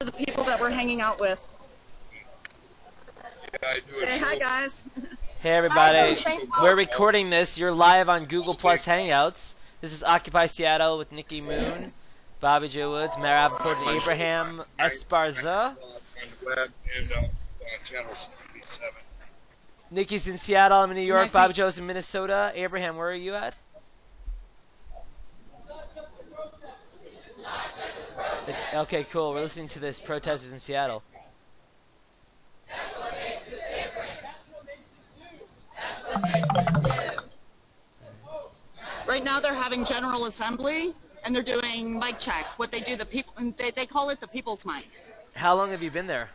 The people that we're hanging out with. Yeah, I do Say hi, guys. Hey everybody, we're recording this. You're live on GooglePlus Hangouts. This is Occupy Seattle with Nicci Moon, Bobbi Jo Woods, Mayor Rappaport, and Abraham Esparza. Nicci's in Seattle, I'm in New York, Bobbi Jo's in Minnesota. Abraham, where are you at? Okay, cool. We're listening to this protesters in Seattle. Right now they're having General Assembly and they're doing mic check. What they do, the people they call it the people's mic. How long have you been there?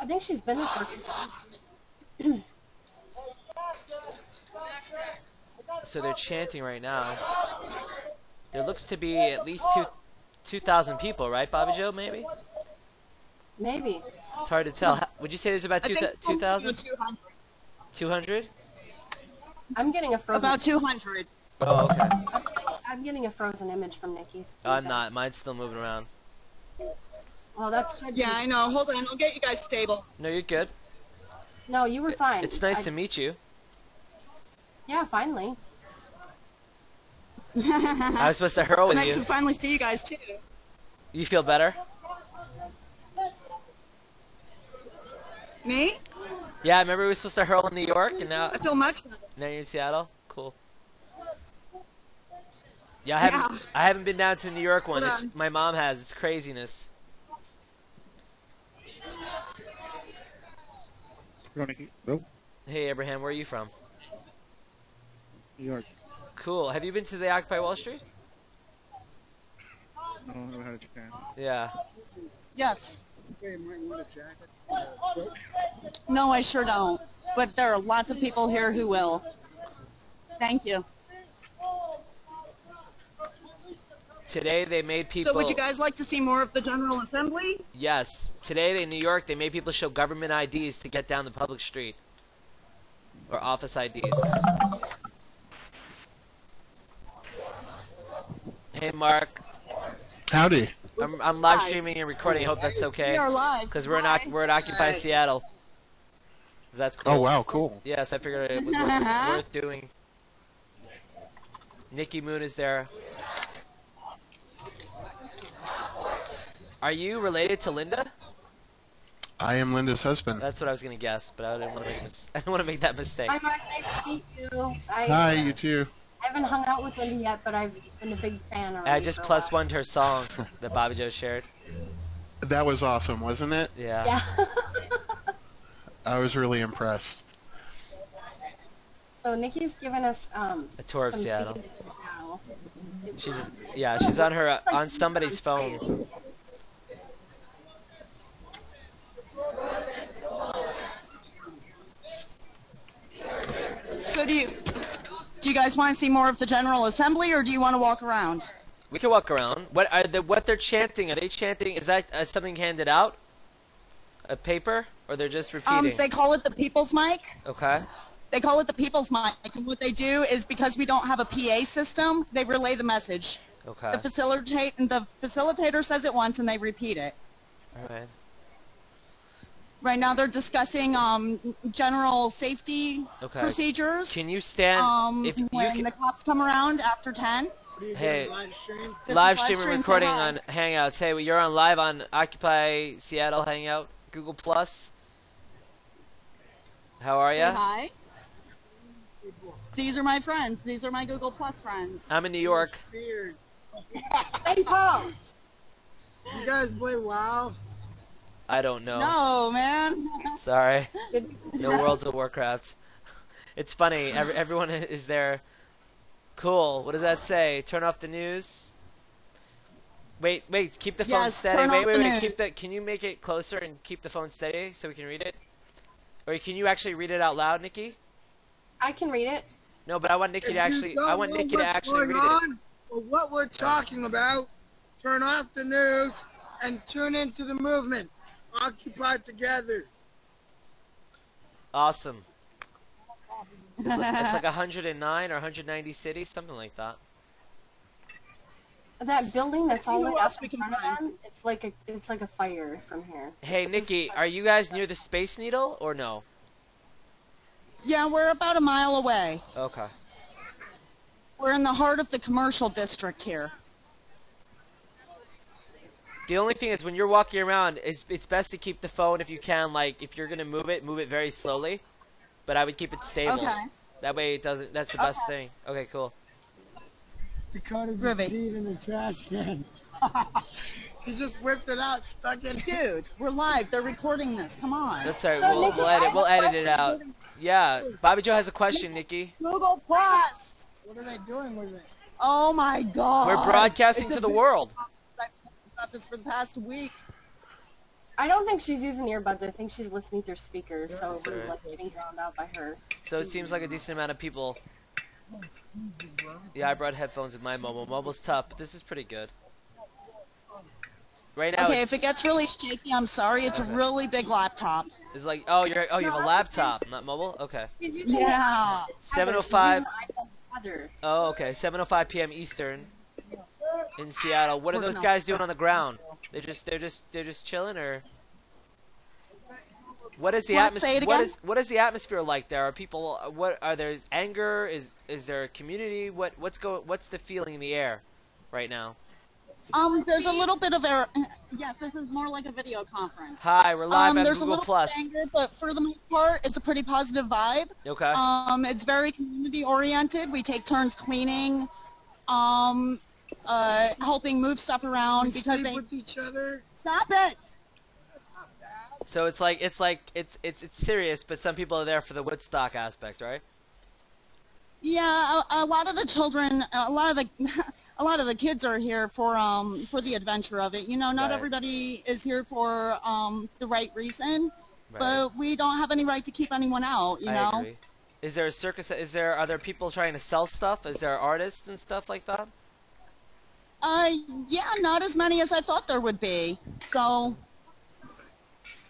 I think she's been there for So they're chanting right now. There looks to be at least 2,000 people, right, Bobbi Jo, maybe? Maybe. It's hard to tell. Would you say there's about 2,000? 200? I'm getting a frozen... About 200. Oh, okay. I'm getting a frozen image from Nicci's. I'm not. Mine's still moving around. Well, that's... Yeah, I know. Hold on. I'll get you guys stable. No, you're good. No, you were fine. It's nice to meet you. Yeah, finally. I was supposed to hurl with you. It's nice to finally see you guys, too. You feel better? Me? Yeah, I remember we were supposed to hurl in New York, and now... I feel much better. Now you're in Seattle? Cool. Yeah, I haven't been down to the New York one. My mom has. It's craziness. Hey, Abraham, where are you from? New York. Cool. Have you been to the Occupy Wall Street? No, I haven't had a chance. Yeah. Yes. No, I sure don't. But there are lots of people here who will. Thank you. Today they made people... So would you guys like to see more of the General Assembly? Yes. Today in New York they made people show government IDs to get down the public street. Or office IDs. Hey, Mark. Howdy. I'm live streaming and recording. I hope that's okay. We are live. Because we're at Occupy Seattle. That's cool. Oh, wow, cool. Yes, I figured it was worth doing. Nicci Moon is there. Are you related to Linda? I am Linda's husband. That's what I was gonna guess, but I didn't want to make I didn't want to make that mistake. Hi, Mark. Nice to meet you. Hi, you too. I haven't hung out with Linda yet, but I've been a big fan already. I just plus one to her song that Bobbi Jo shared. That was awesome, wasn't it? Yeah. Yeah. I was really impressed. So Nicci's given us a tour of Seattle. Now. She's on her on somebody's phone. So do you guys want to see more of the General Assembly, or do you want to walk around? We can walk around. What they're chanting? Are they chanting? Is that something handed out? A paper, or they're just repeating? They call it the People's Mic. Okay. They call it the People's Mic, and what they do is, because we don't have a PA system, they relay the message. Okay. The facilitator says it once, and they repeat it. All right. Right now they're discussing general safety procedures. Can you stand when the cops come around after 10? Hey, live stream and recording on Hangouts. Hey, you're on live on Occupy Seattle Hangout, GooglePlus. How are you? Hi. These are my friends. These are my Google Plus friends. I'm in New York. Hey, Paul. You guys play WoW? I don't know. No, man. Sorry. No World of Warcraft. It's funny. Everyone is there. Cool. What does that say? Turn off the news. Wait. Keep the phone steady. Turn off the news. Keep the. Can you make it closer and keep the phone steady so we can read it? Or can you actually read it out loud, Nicci? I can read it. No, but I want Nicci to actually. I want Nicci to actually read it. Or what we're talking about, turn off the news and tune into the movement. Occupy together. Awesome. It's like 109 or 190 cities, something like that. That building that's all lit Who up else in we can front of find? them, it's like a fire from here. Hey, It's just- Nicci, are you guys near the Space Needle or no? Yeah, we're about a mile away. Okay. We're in the heart of the commercial district here. The only thing is when you're walking around, it's best to keep the phone if you can. Like if you're gonna move it very slowly. But I would keep it stable. Okay. That way it doesn't. That's the best Okay. thing. Okay, cool. Dakota just Groovy. peed in the trash can. He just whipped it out, stuck it in. Dude, we're live. They're recording this. Come on. That's alright. So, We'll Nicci, I have we'll a edit it question. out. Yeah, Bobbi Jo has a question, Nicci. Google Plus. What are they doing with it? Oh my God. We're broadcasting It's a to the big- world. I've talked about this for the past week. I don't think she's using earbuds. I think she's listening through speakers, so That's we're alright. like getting drowned out by her. So it seems like a decent amount of people. Yeah, I brought headphones with my mobile. Mobile's tough, but this is pretty good. Right now, Okay, it's, if it gets really shaky, I'm sorry. It's Okay. a really big laptop. it's like you have a that's laptop, not mobile. Okay. She's using Yeah. the- 7:05. she's using the iPad Other. Oh, okay. 7:05 p.m. Eastern in Seattle. What are those guys doing on the ground? They're just chilling, or what is the What? Say it atmosphere? again? What is the atmosphere like there? Are people? What are there? Anger? Is there a community? What's the feeling in the air right now? There's a little bit of error. Yes, this is more like a video conference. Hi, we're live on There's a Google little Plus. bit of anger, but for the most part, it's a pretty positive vibe. Okay. It's very community oriented. We take turns cleaning, helping move stuff around We because sleep they with each other. stop it. So it's serious, but some people are there for the Woodstock aspect, right? Yeah, a lot of the children, a lot of the kids are here for the adventure of it. You know, not Right. everybody is here for the right reason, Right. but we don't have any right to keep anyone out. You I know. agree. Is there a circus? Are there people trying to sell stuff? Is there artists and stuff like that? Yeah, not as many as I thought there would be. So,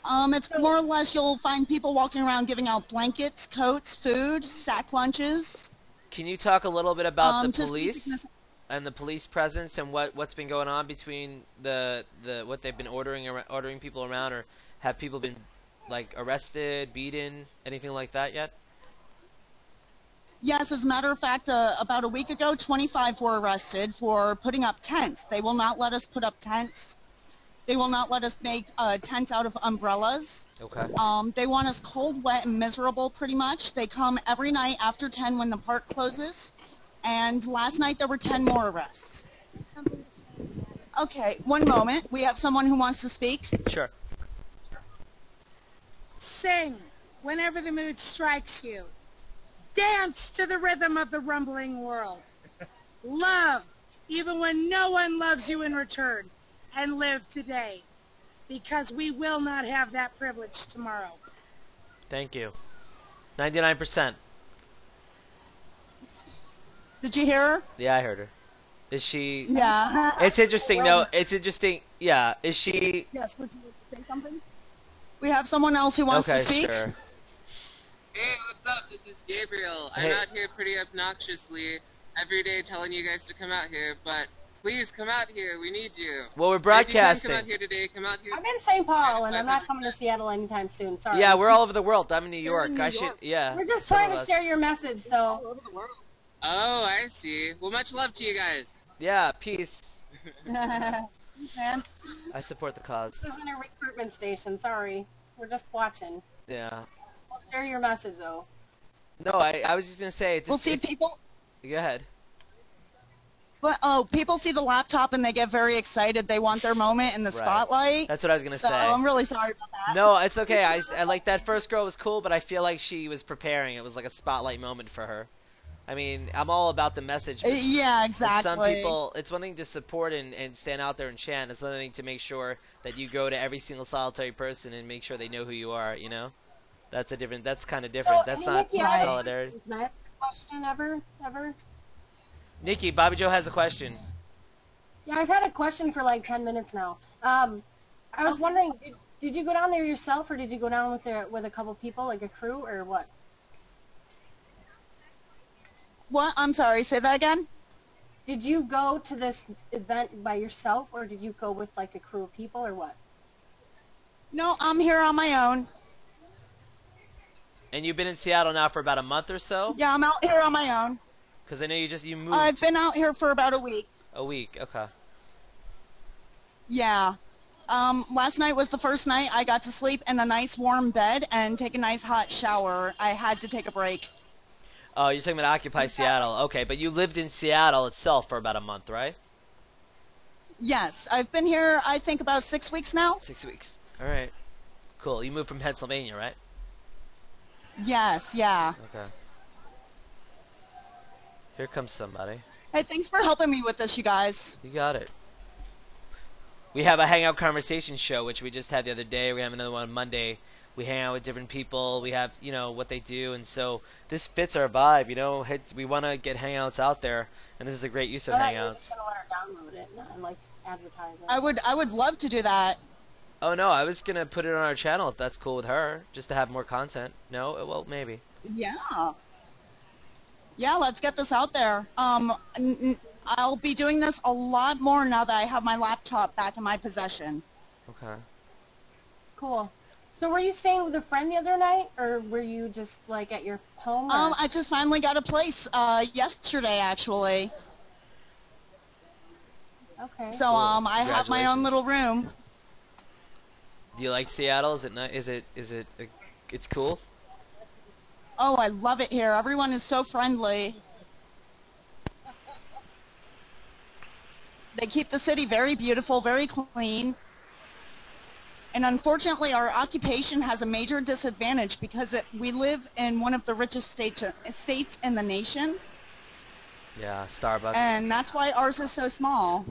it's more or less you'll find people walking around giving out blankets, coats, food, sack lunches. Can you talk a little bit about the just police basic- and the police presence and what's been going on between the what they've been ordering people around, or have people been like arrested, beaten, anything like that yet? Yes, as a matter of fact, about a week ago, 25 were arrested for putting up tents. They will not let us put up tents. They will not let us make tents out of umbrellas. Okay. They want us cold, wet, and miserable pretty much. They come every night after 10 when the park closes. And last night there were 10 more arrests. Okay, one moment. We have someone who wants to speak. Sure. Sing whenever the mood strikes you. Dance to the rhythm of the rumbling world. Love even when no one loves you in return. And live today, because we will not have that privilege tomorrow. Thank you. 99%. Did you hear her? Yeah, I heard her. Is she? Yeah. It's interesting. No, it's interesting. Yeah. Is she? Yes, would you like to say something? We have someone else who wants Okay, to speak. sure. Hey, what's up? This is Gabriel. Hey. I'm out here pretty obnoxiously every day telling you guys to come out here, but please come out here. We need you. Well, we're If you can't broadcasting. come out here today, come out here. I'm in St. Paul, and I'm not coming to Seattle anytime soon. Sorry. Yeah, we're all over the world. I'm in New York. in New I should. York. Yeah. We're just some trying of to us. share your message, so. Oh, I see. Well, much love to you guys. Yeah. Peace. Man. I support the cause. This isn't a recruitment station. Sorry. We're just watching. Yeah. We'll share your message, though. No, I was just gonna say. It's, We'll see it's, people. Go ahead. But people see the laptop and they get very excited. They want their moment in the Right. spotlight. That's what I was gonna So say. I'm really sorry about that. No, it's okay. I like that first girl was cool, but I feel like she was preparing. It was like a spotlight moment for her. I mean, I'm all about the message. But Yeah, but exactly. some people, it's one thing to support and stand out there and chant. It's another thing to make sure that you go to every single solitary person and make sure they know who you are. You know, that's kind of different. So, That's hey, not Nicci, I have a solidarity. question. Can I ask a question ever? Nicci, Bobbi Jo has a question. Yeah, I've had a question for like 10 minutes now. I was wondering, did you go down there yourself, or did you go down with a couple people, like a crew, or what? What? I'm sorry. Say that again. Did you go to this event by yourself, or did you go with like a crew of people, or what? No, I'm here on my own. And you've been in Seattle now for about a month or so? Yeah, I'm out here on my own. Because I know you moved. I've been out here for about a week. A week, okay. Yeah. Last night was the first night I got to sleep in a nice warm bed and take a nice hot shower. I had to take a break. Oh, you're talking about Occupy Seattle. Okay, but you lived in Seattle itself for about a month, right? Yes, I've been here, I think, about 6 weeks now. 6 weeks. All right. Cool. You moved from Pennsylvania, right? Yes, yeah. Okay. Here comes somebody. Hey, thanks for helping me with this, you guys. You got it. We have a Hangout conversation show, which we just had the other day. We have another one on Monday. We hang out with different people. We have, you know, what they do. And so this fits our vibe, you know. We want to get Hangouts out there. And this is a great use of Hangouts. You're just going to want to download it and, like, advertise it. I would love to do that. Oh, no, I was going to put it on our channel if that's cool with her, just to have more content. No? Well, maybe. Yeah. Yeah, let's get this out there. I'll be doing this a lot more now that I have my laptop back in my possession. Okay. Cool. So were you staying with a friend the other night, or were you just, like, at your home? Or? I just finally got a place yesterday, actually. Okay. So, I have my own little room. Do you like Seattle? Is it nice? It's cool? Oh, I love it here. Everyone is so friendly. They keep the city very beautiful, very clean. And unfortunately, our occupation has a major disadvantage because we live in one of the richest states in the nation. Yeah, Starbucks. And that's why ours is so small.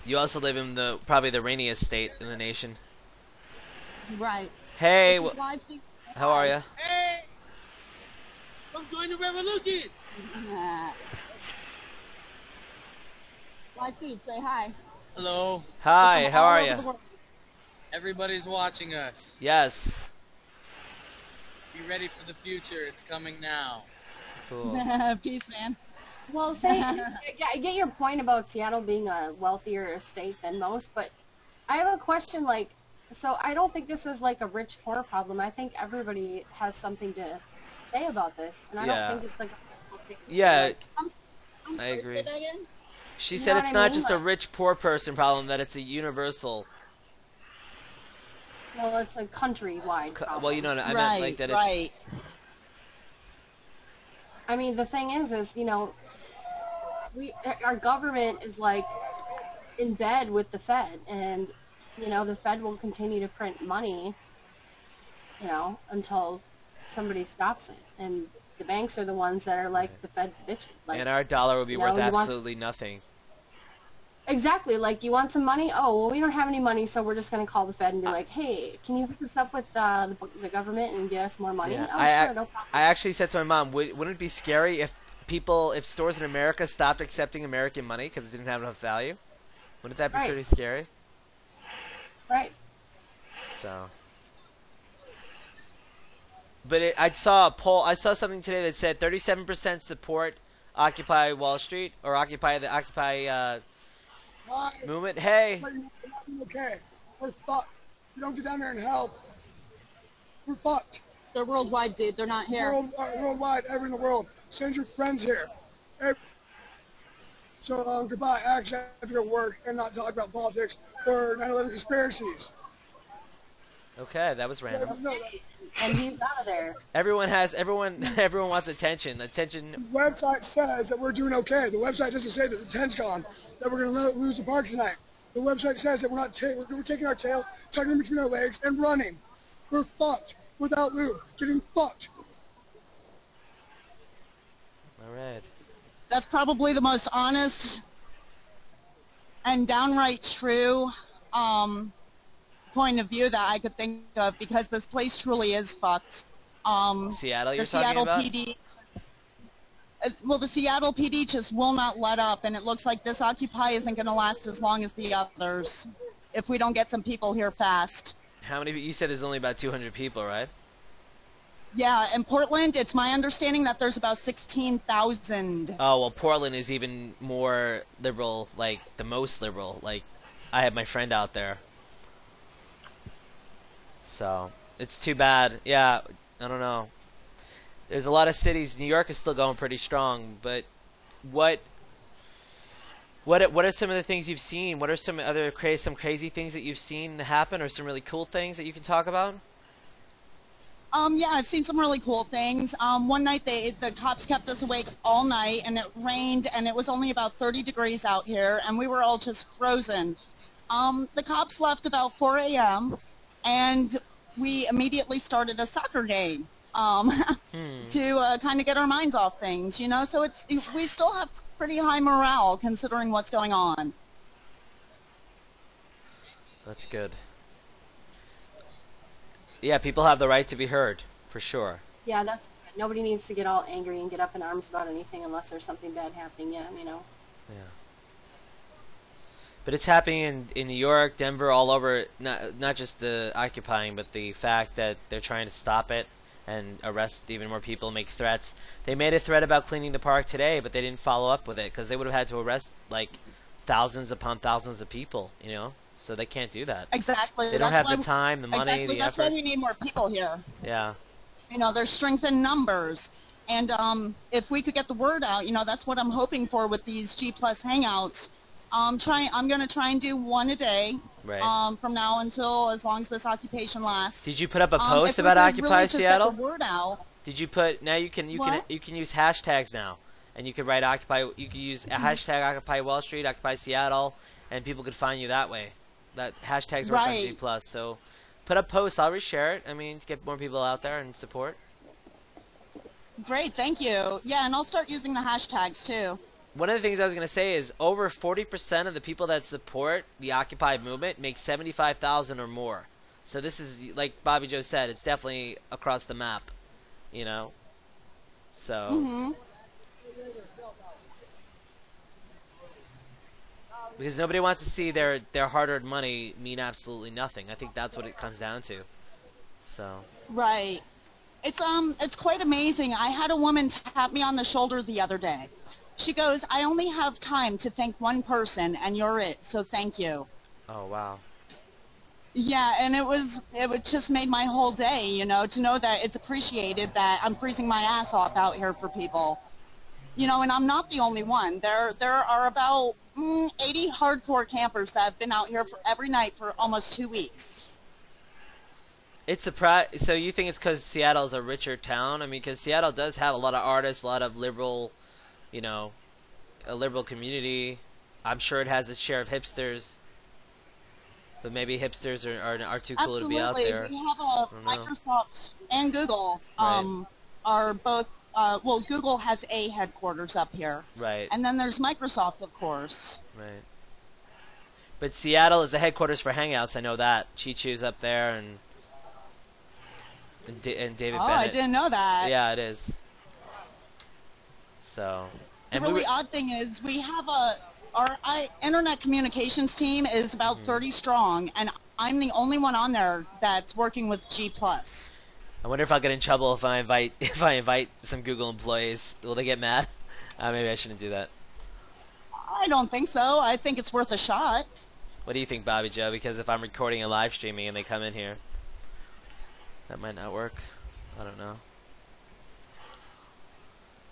You also live in probably the rainiest state in the nation. Right. Hey, how are you? Hey! Come join the revolution! Live feed, say hi. Hello. Hi, how are you? Everybody's watching us. Yes. Be ready for the future. It's coming now. Cool. Peace, man. Well, yeah, I get your point about Seattle being a wealthier state than most, but I have a question, like, so I don't think this is like a rich-poor problem. I think everybody has something to say about this, and I don't think it's like a yeah, I'm I agree. She You said know it's what I not mean? just a Like- rich-poor person problem, that it's a universal. Well, it's a countrywide problem. Well, you know what I meant, Right, like that right. I mean, the thing is, you know, our government is like in bed with the Fed, and you know, the Fed will continue to print money, you know, until somebody stops it. And the banks are the ones that are like the Fed's bitches. Like, and our dollar would be you worth know, you want- absolutely nothing. Exactly. Like, you want some money? Oh, well, we don't have any money, so we're just going to call the Fed and be like, hey, can you hook us up with the government and get us more money? Yeah, Oh, sure, no problem. I actually said to my mom, wouldn't it be scary if stores in America stopped accepting American money because it didn't have enough value? Wouldn't that be Right. pretty scary? Right. So, but I saw a poll. I saw something today that said 37% support Occupy Wall Street or Occupy Hi. movement. Hey, But you're not okay. We're fucked. If you don't get down there and help, we're fucked. They're worldwide, dude. They're not here. Worldwide, everywhere in the world. Send your friends here. So, goodbye. Actually, I have to go work and not talk about politics or 9/11 conspiracies. okay, that was random. No, And he's out of there. Everyone wants attention. Attention. the website says that we're doing okay. The website doesn't say that the tent's gone, that we're going to lose the park tonight. The website says that we're taking our tail, tucking it between our legs, and running. We're fucked. Without lube. Getting fucked. All right. That's probably the most honest and downright true point of view that I could think of, because this place truly is fucked. Seattle, you're The talking Seattle about? PD. Well, the Seattle PD just will not let up, and it looks like this Occupy isn't going to last as long as the others if we don't get some people here fast. How many? You said there's only about 200 people, right? Yeah, in Portland, it's my understanding that there's about 16,000. Oh, well, Portland is even more liberal, like the most liberal. Like, I have my friend out there. So, it's too bad. Yeah, I don't know. There's a lot of cities. New York is still going pretty strong, but what are some of the things you've seen? What are some other crazy things that you've seen happen, or some really cool things that you can talk about? Yeah, I've seen some really cool things. One night the cops kept us awake all night, and it rained, and it was only about 30 degrees out here, and we were all just frozen. The cops left about 4 a.m., and we immediately started a soccer game to kind of get our minds off things, you know? So we still have pretty high morale considering what's going on. That's good. Yeah, people have the right to be heard, for sure. Yeah, that's good. Nobody needs to get all angry and get up in arms about anything unless there's something bad happening yet, you know? Yeah. But it's happening in New York, Denver, all over, not just the occupying, but the fact that they're trying to stop it and arrest even more people, make threats. They made a threat about cleaning the park today, but they didn't follow up with it because they would have had to arrest like thousands upon thousands of people, you know? So they can't do that. Exactly. They don't have the time, the money, exactly. the That's effort. why we need more people here. Yeah. You know, there's strength in numbers. And if we could get the word out, you know, that's what I'm hoping for with these G+ Hangouts. I'm going to try and do one a day from now until as long as this occupation lasts. Did you put up a post about Occupy Seattle? Get the word out. Did you put? Now you can use hashtags now, and you could write Occupy. You could use a hashtag Occupy Wall Street, Occupy Seattle, and people could find you that way. That hashtags work on G+. So put up posts. I'll reshare it. I mean, to get more people out there and support. Great, thank you. Yeah, and I'll start using the hashtags too. One of the things I was going to say is over 40% of the people that support the Occupy movement make $75,000 or more. So this is, like Bobbi Jo said, it's definitely across the map, you know? So... Because nobody wants to see their hard-earned money mean absolutely nothing. I think that's what it comes down to. So... Right. It's quite amazing. I had a woman tap me on the shoulder the other day. She goes, I only have time to thank one person, and you're it, so thank you. Oh, wow. Yeah, and it just made my whole day, you know, to know that it's appreciated that I'm freezing my ass off out here for people. You know, and I'm not the only one. There are about 80 hardcore campers that have been out here for every night for almost 2 weeks. It's so you think it's because Seattle's a richer town? I mean, because Seattle does have a lot of artists, a lot of liberal... You know, a liberal community. I'm sure it has its share of hipsters, but maybe hipsters are too cool to be out there. Absolutely. We have Microsoft and Google are both. Well, Google has a headquarters up here. Right. And then there's Microsoft, of course. Right. But Seattle is the headquarters for Hangouts. I know that. Chi-Chu's up there, and David Bennett. Oh, I didn't know that. Yeah, it is. So, and the really odd thing is we have our internet communications team is about 30 strong, and I'm the only one on there that's working with G+. I wonder if I'll get in trouble if I invite some Google employees. Will they get mad? Maybe I shouldn't do that. I don't think so. I think it's worth a shot. What do you think, Bobbi Jo? Because if I'm recording and live streaming and they come in here, that might not work. I don't know.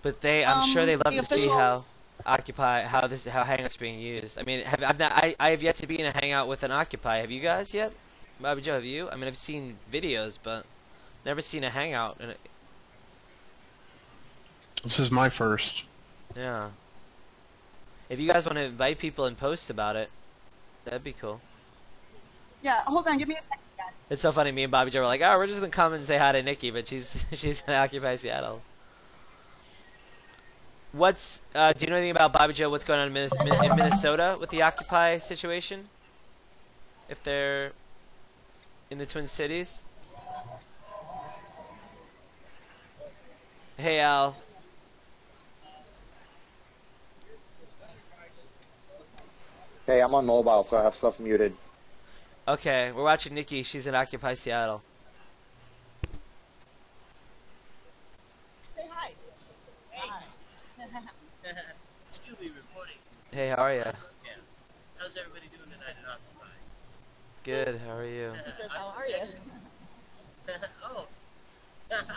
But I'm sure they love to see how Hangout's being used. I mean, I have yet to be in a Hangout with an Occupy. Have you guys yet? Bobbi Jo, have you? I mean, I've seen videos, but never seen a Hangout. This is my first. Yeah. If you guys want to invite people and post about it, that'd be cool. Yeah, hold on, give me a second, guys. It's so funny. Me and Bobbi Jo were like, "Oh, we're just gonna come and say hi to Nicci," but she's gonna Occupy Seattle. Do you know anything about Bobbi Jo? What's going on in Minnesota with the Occupy situation? If they're in the Twin Cities? Hey, Al. Hey, I'm on mobile, so I have stuff muted. Okay, we're watching Nicci. She's in Occupy Seattle. Hey, how are you? Yeah. How's everybody doing tonight at Occupy? Good. How are you? He says, how are you? Oh.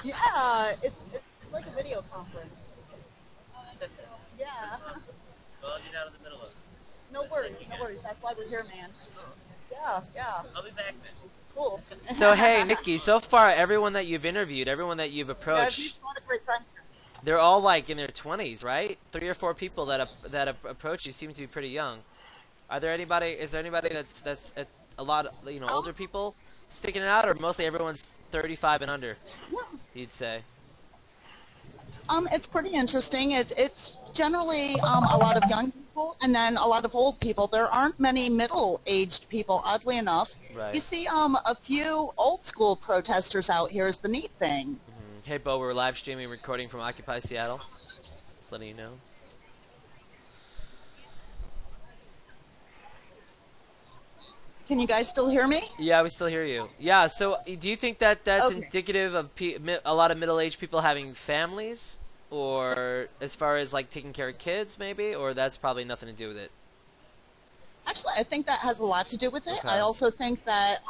Yeah, it's like a video conference. Yeah. Well, I'll get out of the middle of it. No worries, no worries. That's why we're here, man. Yeah, yeah. I'll be back then. Cool. So hey, Nicci, so far everyone that you've interviewed, everyone that you've approached, had a great time. they're all like in their 20s, right? 3 or 4 people that approach you seem to be pretty young. Is there anybody that's a lot of, older people sticking it out, or mostly everyone's 35 and under? You'd say. It's pretty interesting. It's generally a lot of young people and then a lot of old people. There aren't many middle-aged people, oddly enough. Right. You see a few old-school protesters out here is the neat thing. Hey, Bo, we're live streaming, recording from Occupy Seattle. Just letting you know. Can you guys still hear me? Yeah, we still hear you. Yeah, so do you think that that's indicative of a lot of middle-aged people having families, or as far as like taking care of kids, maybe, or that's probably nothing to do with it? Actually, I think that has a lot to do with it. Okay. I also think that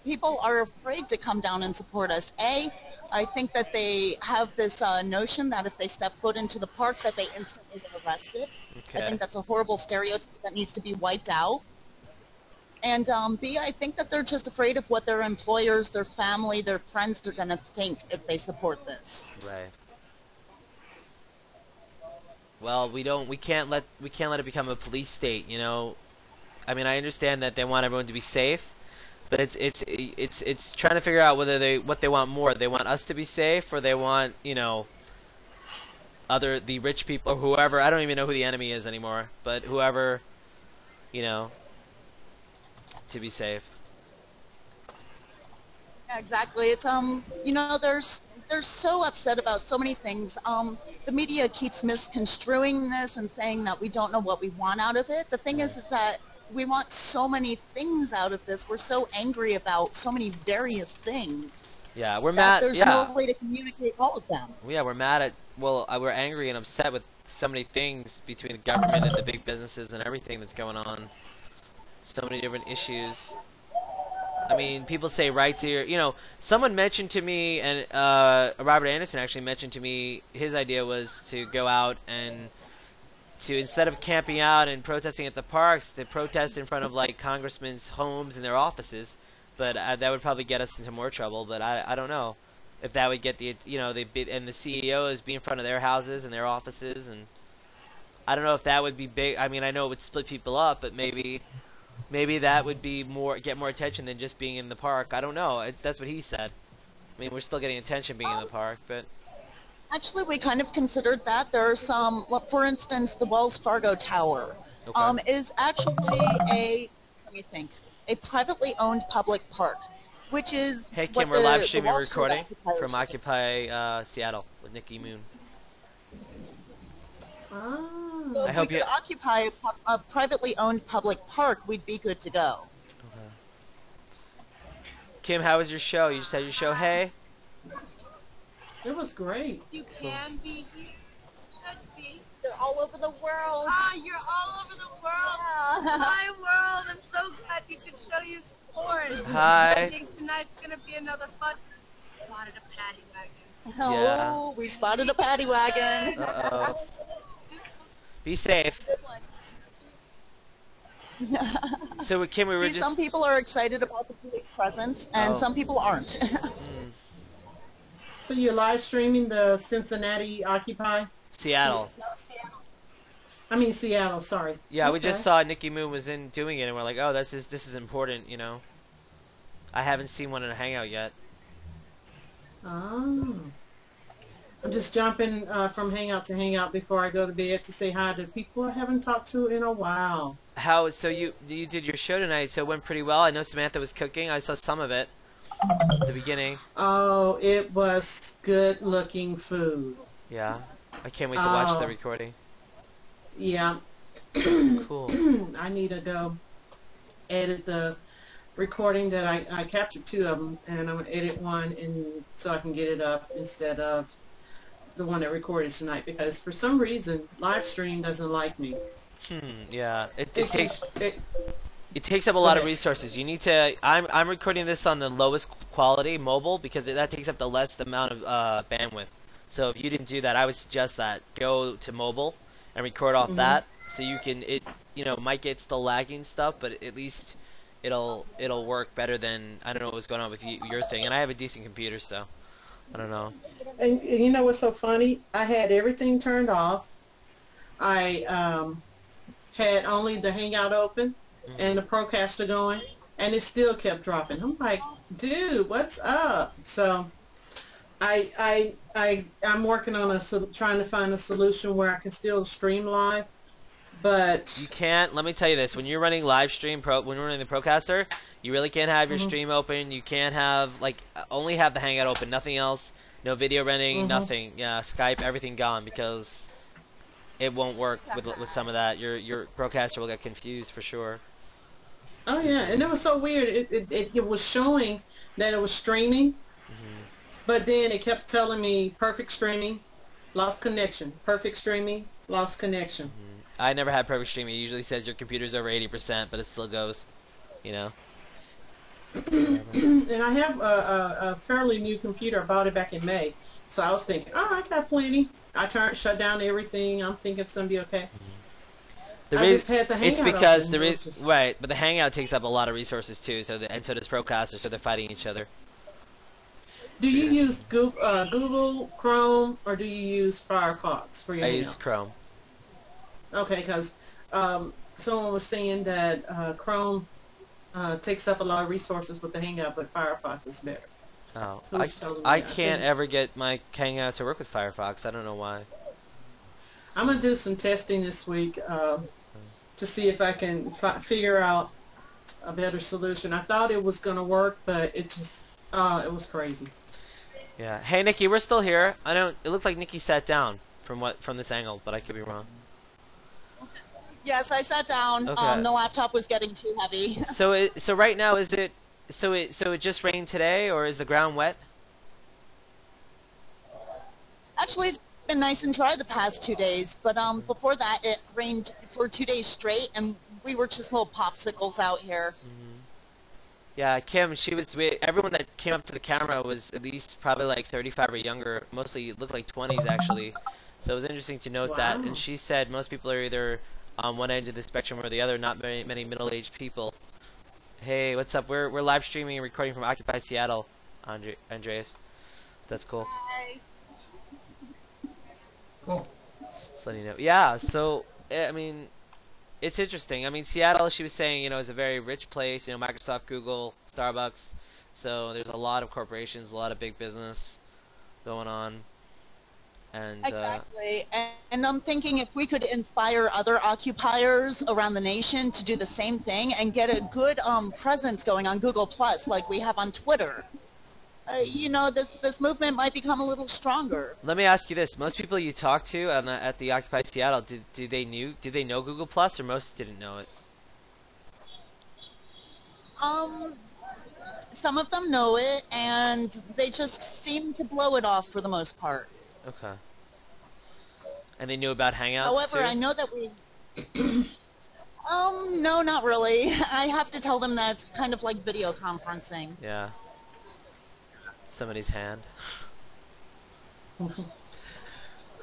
people are afraid to come down and support us. I think that they have this notion that if they step foot into the park that they instantly get arrested. Okay. I think that's a horrible stereotype that needs to be wiped out. And B, I think that they're just afraid of what their employers, their family, their friends are going to think if they support this. Right. Well, we can't let it become a police state, you know. I mean, I understand that they want everyone to be safe, but it's trying to figure out what they want more. They want us to be safe, or they want, the rich people or whoever. I don't even know who the enemy is anymore, but whoever, to be safe. Yeah, exactly. It's they're so upset about so many things. The media keeps misconstruing this and saying that we don't know what we want out of it. The thing is that we want so many things out of this. We're so angry about so many various things. Yeah, we're mad. There's no way to communicate all of them. Yeah, we're mad at. Well, we're angry and upset with so many things between the government and the big businesses and everything that's going on. So many different issues. I mean, people say right to your, someone mentioned to me, and Robert Anderson actually mentioned to me, his idea was to go out and to, instead of camping out and protesting at the parks, to protest in front of, like, congressmen's homes and their offices. But that would probably get us into more trouble, but I don't know if that would get the, and the CEOs be in front of their houses and their offices, and I don't know if that would be big. I mean, I know it would split people up, but maybe that would be get more attention than just being in the park. I don't know. That's what he said. I mean, we're still getting attention being in the park, but actually, we kind of considered that. There's some, for instance, the Wells Fargo Tower is actually a privately owned public park, which is Hey Kim, we're live streaming recording from Occupy Seattle with Nicci Moon. So if we could occupy a privately owned public park, we'd be good to go. Okay. Kim, how was your show? You just had your show, hey? It was great. You can be here. You can be. They're all over the world. Ah, you're all over the world. Yeah. My world. I'm so glad we could show you support. Hi. I think tonight's going to be another fun. Spotted a paddy wagon. Yeah. Oh, we spotted a paddy wagon. Uh-oh. Be safe. So, Kim, we were just... some people are excited about the police presence, and some people aren't. So you're live streaming the Cincinnati Occupy? Seattle. No, Seattle. I mean Seattle, sorry. Yeah, we just saw Nicci Moon was doing it, and we're like, oh, this is important, I haven't seen one in a Hangout yet. Oh. I'm just jumping from Hangout to Hangout before I go to bed to say hi to people I haven't talked to in a while. So you did your show tonight, so it went pretty well. I know Samantha was cooking. I saw some of it at the beginning. Oh, it was good-looking food. Yeah. I can't wait to watch the recording. Yeah. Cool. I need to go edit the recording that I captured 2 of them, and I'm going to edit one so I can get it up instead of the one that recorded tonight, because for some reason Livestream doesn't like me. Yeah. It takes up a lot of resources. You need to. I'm recording this on the lowest quality, mobile, because that takes up the less amount of bandwidth. So if you didn't do that, I would suggest that go to mobile and record off that, so you can. It might get still lagging stuff, but at least it'll work better than, I don't know what was going on with your thing. And I have a decent computer, so I don't know. And you know what's so funny? I had everything turned off. I had only the Hangout open and the Procaster going, and it still kept dropping. I'm like, dude, what's up? So I'm working on trying to find a solution where I can still stream live, but you can't. Let me tell you this: when you're running live stream when you're running the Procaster, you really can't have your stream open. You can't have only have the Hangout open, nothing else. No video running, nothing. Yeah, Skype, everything gone, because it won't work with some of that. Your Procaster will get confused for sure. Oh yeah, and it was so weird. It was showing that it was streaming, but then it kept telling me perfect streaming, lost connection. Perfect streaming, lost connection. I never had perfect streaming. It usually says your computer's over 80%, but it still goes, you know. And I have a fairly new computer. I bought it back in May, so I was thinking, oh, I got plenty. I shut down everything. I'm thinking it's gonna be okay. I just had the Hangout. It's because right, but the Hangout takes up a lot of resources too. And so does Procaster. So they're fighting each other. Do you use Google Chrome, or do you use Firefox for your Hangouts? I use Chrome. Okay, because someone was saying that Chrome takes up a lot of resources with the Hangout, but Firefox is better. Oh, I can't ever get my Hangout to work with Firefox. I don't know why. I'm gonna do some testing this week to see if I can figure out a better solution. I thought it was gonna work, but it just it was crazy. Yeah. Hey, Nicci, we're still here. It looks like Nicci sat down from this angle, but I could be wrong. Yes, I sat down. Okay. The laptop was getting too heavy. So right now it just rained today, or is the ground wet? Actually, it's been nice and dry the past 2 days, but before that it rained for 2 days straight, and we were just little popsicles out here. Yeah, Kim, everyone that came up to the camera was at least probably like 35 or younger. Mostly it looked like 20s actually. So it was interesting to note that. And she said most people are either on one end of the spectrum or the other, not very many middle-aged people. Hey, what's up? We're live streaming and recording from Occupy Seattle, Andreas. That's cool. Hi. Cool. Just letting you know. Yeah, so I mean, it's interesting. I mean, Seattle, she was saying, is a very rich place. Microsoft, Google, Starbucks. So there's a lot of corporations, a lot of big business going on. And exactly. And I'm thinking if we could inspire other occupiers around the nation to do the same thing and get a good presence going on GooglePlus like we have on Twitter. This movement might become a little stronger. Let me ask you this: most people you talk to at the Occupy Seattle, do they know Google Plus, or most didn't know it? Some of them know it, and they just seem to blow it off for the most part. Okay. And they knew about Hangouts However, too? I know that we. No, not really. I have to tell them that it's kind of like video conferencing. Yeah. Somebody's hand.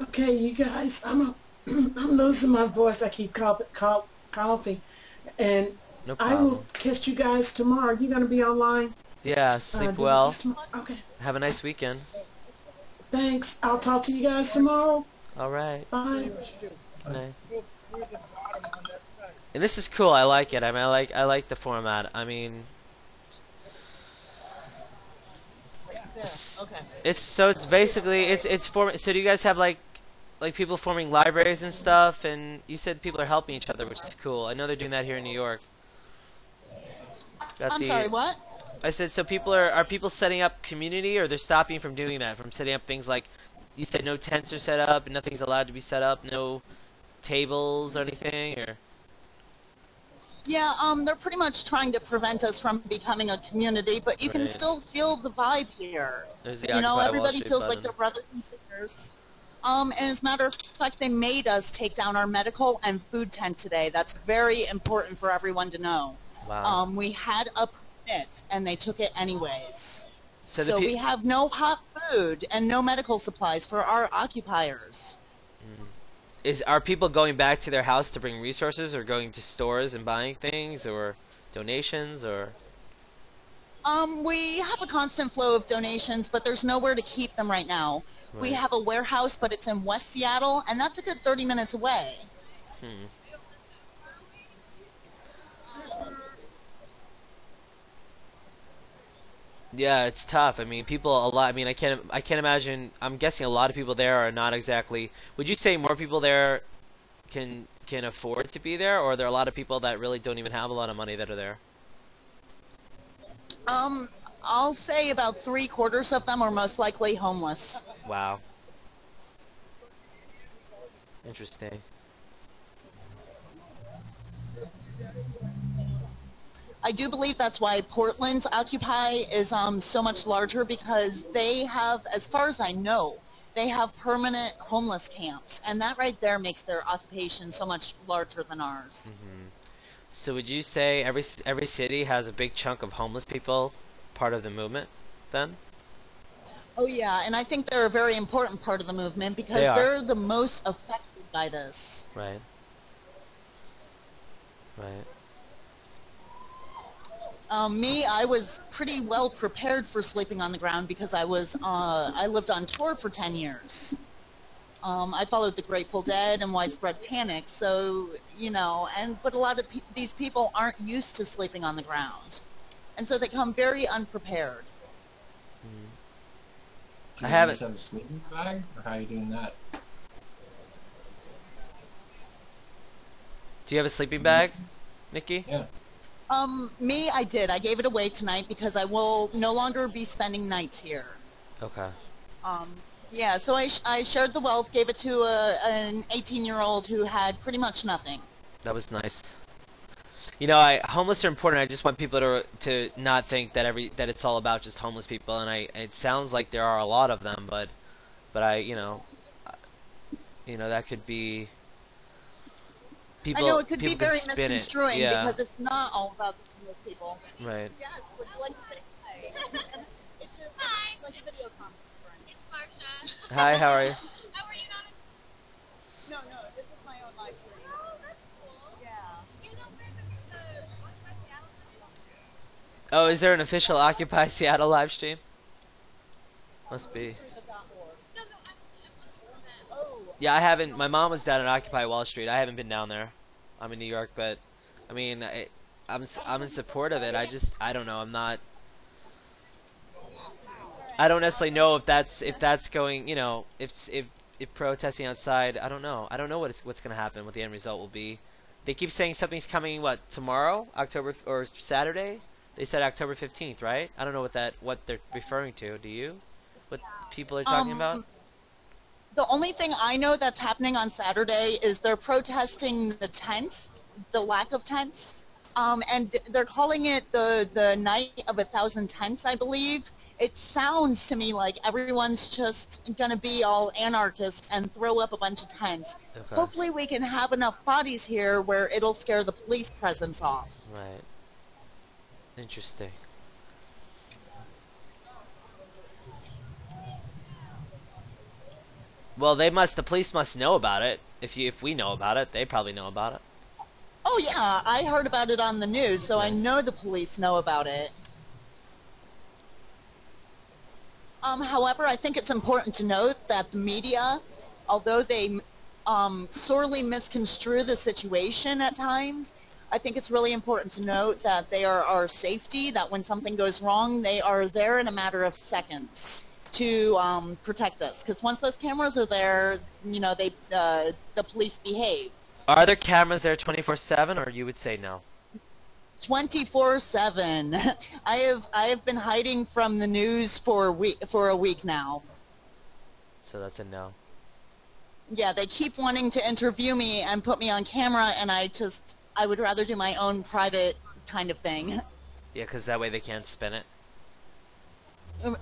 Okay, you guys, I'm losing my voice. I keep coughing, and No I problem. will catch you guys tomorrow. You gonna be online? Yeah, sleep well. Okay. Have a nice weekend. Thanks. I'll talk to you guys tomorrow. All right. Bye. Good night. And this is cool. I like it. I mean, I like the format. I mean, it's basically it's form. So do you guys have like people forming libraries and stuff? And you said people are helping each other, which is cool. I know they're doing that here in New York. I'm sorry, what? I said, so people are people setting up community, or they're stopping from doing that, from setting up things like, you said no tents are set up and nothing's allowed to be set up, no tables or anything, or? Yeah, they're pretty much trying to prevent us from becoming a community, but you can still feel the vibe here. There's the everybody Occupy Wall Street feels like button. they're brothers and sisters. And as a matter of fact, they made us take down our medical and food tent today. That's very important for everyone to know. Wow. We had a permit, and they took it anyways. So, So we have no hot food and no medical supplies for our occupiers. Are people going back to their house to bring resources, or going to stores and buying things, or donations, or? We have a constant flow of donations, but there's nowhere to keep them right now. Right. We have a warehouse, but it's in West Seattle, and that's a good 30 minutes away. Yeah, it's tough. I mean, people a lot. I mean, I can't imagine. I'm guessing a lot of people there are not exactly. Would you say more people there can afford to be there, or are there a lot of people that really don't even have a lot of money that are there? I'll say about 3/4 of them are most likely homeless. Wow. Interesting. I do believe that's why Portland's Occupy is so much larger, because they have, as far as I know, they have permanent homeless camps, and that right there makes their occupation so much larger than ours. So would you say every city has a big chunk of homeless people part of the movement then? Oh yeah, and I think they're a very important part of the movement, because they're the most affected by this. Right. Right. Me, I was pretty well prepared for sleeping on the ground, because I lived on tour for 10 years. I followed the Grateful Dead and Widespread Panic, so, you know, but a lot of these people aren't used to sleeping on the ground. And so they come very unprepared. Do you guys have a sleeping bag, or how are you doing that? Do you have a sleeping bag, Nicci? Yeah. Me, I did. I gave it away tonight because I will no longer be spending nights here. Okay. Yeah, so I shared the wealth, gave it to an 18-year-old who had pretty much nothing. That was nice. You know, homeless are important. I just want people to not think that it's all about just homeless people. And it sounds like there are a lot of them, but you know, that could be. People, I know it could be very spin misconstruing, yeah. because it's not all about the homeless people. Right. Yes, would you like to say hi? It's like a video conference. It's Marsha. Hi, how are you? How are you not? No, this is my own live stream. Oh, that's cool. Yeah. You know where the Occupy Seattle is? Oh, is there an official Occupy Seattle live stream? Must be. Yeah, I haven't. My mom was down at Occupy Wall Street. I haven't been down there. I'm in New York, but I mean, I'm in support of it. I don't know. I don't necessarily know if that's going. You know, if protesting outside. I don't know. I don't know what's going to happen. What the end result will be. They keep saying something's coming. What, tomorrow, October or Saturday? They said October 15th, right? I don't know what they're referring to. Do you? What people are talking about? The only thing I know that's happening on Saturday is they're protesting the tents, the lack of tents, and they're calling it the Night of 1,000 Tents, I believe. It sounds to me like everyone's just going to be all anarchist and throw up a bunch of tents. Okay. Hopefully we can have enough bodies here where it'll scare the police presence off. Right. Interesting. Well, the police must know about it. If we know about it, they probably know about it. Oh yeah, I heard about it on the news, so I know the police know about it. However, I think it's important to note that the media, although they sorely misconstrue the situation at times, I think it's really important to note that they are our safety, that when something goes wrong, they are there in a matter of seconds to protect us. Because once those cameras are there, you know, the police behave. Are there cameras there 24/7, or you would say no? 24/7. I have been hiding from the news for a week now. So that's a no. Yeah, they keep wanting to interview me and put me on camera, and I would rather do my own private kind of thing. Yeah, because that way they can't spin it.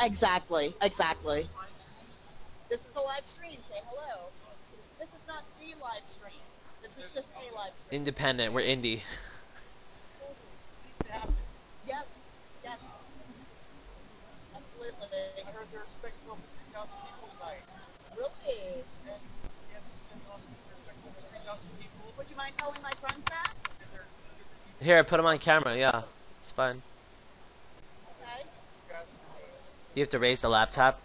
Exactly. This is a live stream. Say hello. This is not the live stream. This is just a live stream. Independent. We're indie. Yes. Yes. Absolutely. I heard they're expecting over 3,000 people tonight. Really? And yeah, they're expecting over 3,000 people. Would you mind telling my friends that? Here, put him on camera. Yeah, it's fine. Okay. You have to raise the laptop.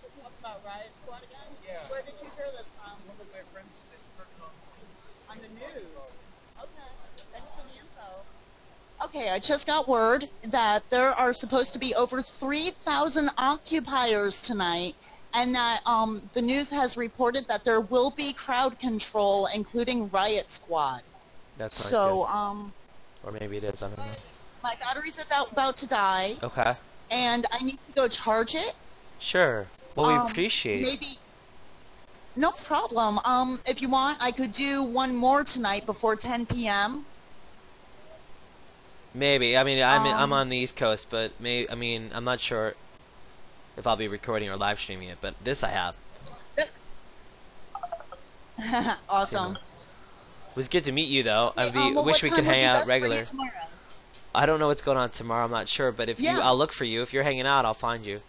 We're talking about Riot Squad again? Yeah. Where did you hear this from? One of my friends said they heard it On the news. Okay. Thanks for the info. Okay, I just got word that there are supposed to be over 3,000 occupiers tonight, and that the news has reported that there will be crowd control, including Riot Squad. That's not So, good. Or maybe it is. I don't know. my battery's about to die, Okay. and I need to go charge it. Sure. Well, we appreciate. Maybe. No problem. If you want, I could do one more tonight before 10 p.m. Maybe. I mean, I'm on the East Coast, but I mean, I'm not sure if I'll be recording or live streaming it. But this I have. Awesome. It was good to meet you, though. Okay, I wish we could hang out best for you regular. tomorrow? I don't know what's going on tomorrow. I'm not sure, but if Yeah. I'll look for you. If you're hanging out, I'll find you,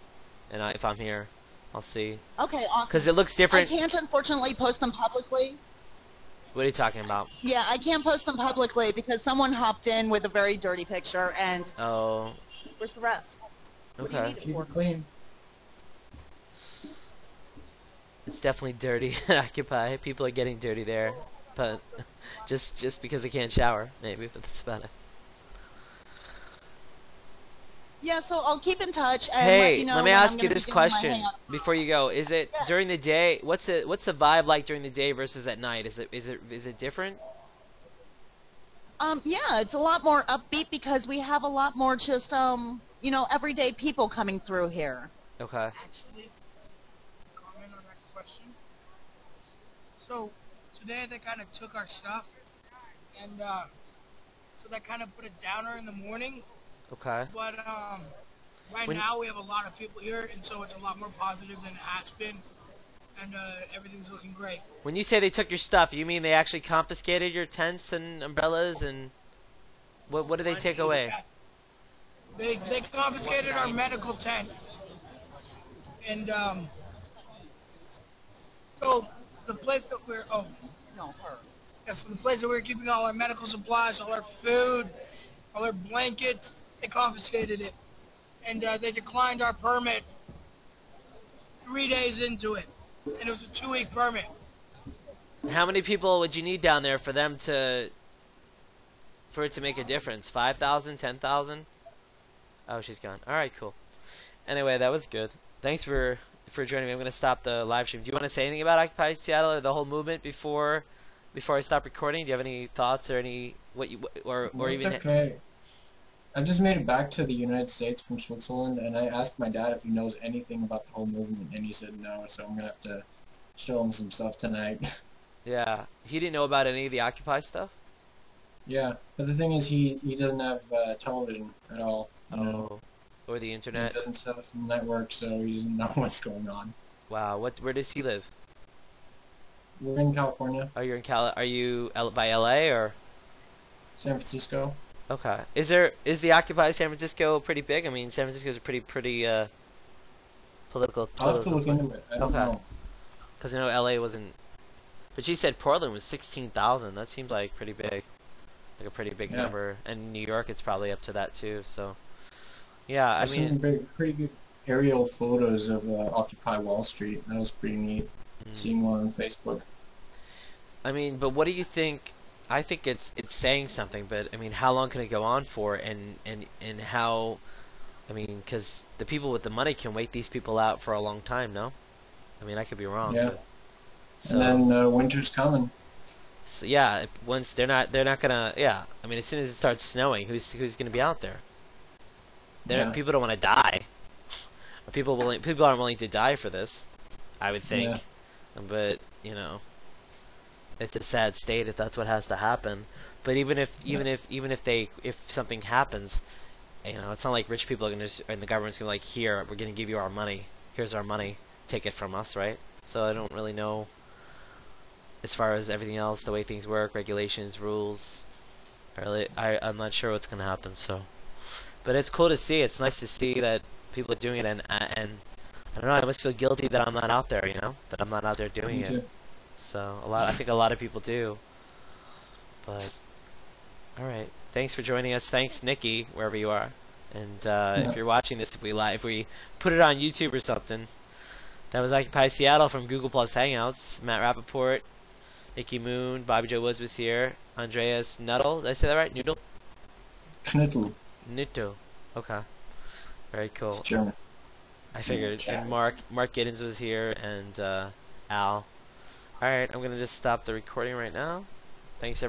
and if I'm here, I'll see. Okay, awesome. Because it looks different. I can't unfortunately post them publicly. What are you talking about? Yeah, I can't post them publicly because someone hopped in with a very dirty picture, and Oh. where's the rest? What do you Okay. need it Keep for? it clean. It's definitely dirty at Occupy. People are getting dirty there, but just because they can't shower, maybe. But that's about it. Yeah, so I'll keep in touch and Hey, let you know let me when I'm ask you gonna be this doing my question hangout. before you go. Is it during the day? What's the vibe like during the day versus at night? Is it different? Yeah, it's a lot more upbeat because we have a lot more just everyday people coming through here. Okay. Actually, comment on that question. So today they kind of took our stuff, and so that kind of put a downer in the morning. Okay. But right now we have a lot of people here, and so it's a lot more positive than it has been, and everything's looking great. When you say they took your stuff, you mean they actually confiscated your tents and umbrellas and what did they take away? They confiscated our medical tent, and so the place that we're so the place that we're keeping all our medical supplies, all our food, all our blankets, they confiscated it, and they declined our permit 3 days into it, and it was a 2-week permit. How many people would you need down there for it to make a difference? 5,000, 10,000? Oh, she's gone. All right, cool. Anyway, that was good. Thanks for joining me. I'm gonna stop the live stream. Do you want to say anything about Occupy Seattle or the whole movement before I stop recording? Do you have any thoughts or any or It's even? okay. I just made it back to the United States from Switzerland, and I asked my dad if he knows anything about the whole movement, and he said no. So I'm gonna have to show him some stuff tonight. Yeah, he didn't know about any of the Occupy stuff. Yeah, but the thing is, he doesn't have television at all. You know? Or the internet. He doesn't have a network, so he doesn't know what's going on. Wow, where does he live? We're in California. Oh, you're in Are you by LA or? San Francisco. Okay. Is the Occupy San Francisco pretty big? I mean, San Francisco's a pretty political. I'll have to look into it. I don't know. Because I know LA wasn't. But you said Portland was 16,000. That seems like pretty big, like a pretty big number. And New York, it's probably up to that too. So, yeah, I I've mean, seen pretty good aerial photos of Occupy Wall Street. That was pretty neat. Seeing one on Facebook. I mean, but what do you think? I think it's saying something, but I mean, how long can it go on for? And how? I mean, because the people with the money can wait these people out for a long time. No, I mean, I could be wrong. Yeah. But, And then winter's coming. So yeah, once they're not gonna. Yeah, I mean, as soon as it starts snowing, who's gonna be out there? People don't want to die. People aren't willing to die for this. I would think. Yeah. But it's a sad state if that's what has to happen. But even if something happens, it's not like rich people are gonna and the government's gonna here, we're gonna give you our money. Here's our money. take it from us, right? So I don't really know as far as everything else, the way things work, regulations, rules. I'm not sure what's gonna happen. So, but it's cool to see. It's nice to see that people are doing it, and I don't know. I almost feel guilty that I'm not out there. You know, that I'm not out there doing it. So I think a lot of people do. But all right, thanks for joining us. Thanks, Nicci, wherever you are. And if you're watching this, if we put it on YouTube or something, that was Occupy Seattle from GooglePlus Hangouts. Matt Rappaport, Nicci Moon, Bobbi Jo Woods was here. Andreas Knuttle, did I say that right? Knuttle? Knuttle. Okay. Very cool. It's German. I figured. And Mark Gyddens was here, and Al. Alright, I'm gonna just stop the recording right now. Thanks everyone.